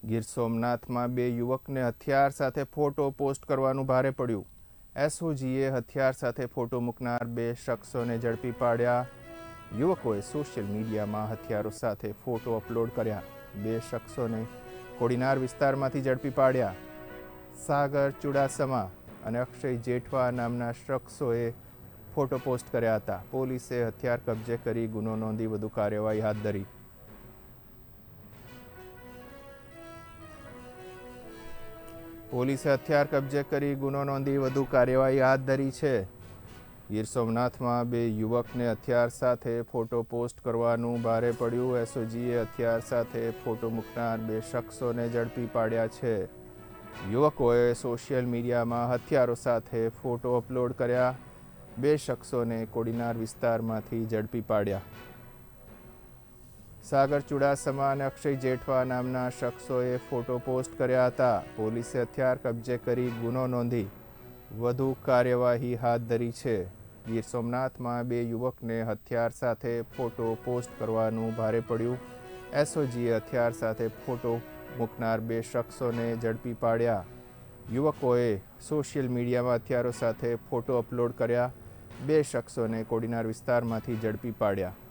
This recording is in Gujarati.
ગીર સોમનાથમાં બે યુવકને હથિયાર સાથે ફોટો પોસ્ટ કરવાનું ભારે પડ્યું. એસઓજીએ હથિયાર સાથે ફોટો મૂકનાર બે શખ્સોને ઝડપી પાડ્યા. યુવકોએ સોશિયલ મીડિયામાં હથિયારો સાથે ફોટો અપલોડ કર્યા. બે શખ્સોને કોડીનાર વિસ્તારમાંથી ઝડપી પાડ્યા. સાગર ચુડાસમા અને અક્ષય જેઠવા નામના શખ્સોએ ફોટો પોસ્ટ કર્યા હતા. પોલીસે હથિયાર કબજે કરી ગુનો નોંધી વધુ કાર્યવાહી હાથ ધરી. છે. ગીર સોમનાથમાં બે યુવકને હથિયાર સાથે ફોટો પોસ્ટ કરવાનું ભારે પડ્યું. એસઓજીએ હથિયાર સાથે ફોટો મૂકનાર બે શખ્સોને ઝડપી પાડ્યા છે. યુવકોએ સોશિયલ મીડિયામાં હથિયારો સાથે ફોટો અપલોડ કર્યા. બે શખ્સોને કોડીનાર વિસ્તારમાંથી ઝડપી પાડ્યા. સાગર ચુડાસમા અને અક્ષય જેઠવા નામના શખ્સોએ ફોટો પોસ્ટ કર્યા હતા. પોલીસે હથિયાર કબજે કરી ગુનો નોંધી વધુ કાર્યવાહી હાથ ધરી છે. ગીર સોમનાથમાં બે યુવકને હથિયાર સાથે ફોટો પોસ્ટ કરવાનું ભારે પડ્યું. એસઓજીએ હથિયાર સાથે ફોટો મૂકનાર બે શખ્સોને ઝડપી પાડ્યા. યુવકોએ સોશિયલ મીડિયામાં હથિયારો સાથે ફોટો અપલોડ કર્યા. બે શખ્સોને કોડીનાર વિસ્તારમાંથી ઝડપી પાડ્યા.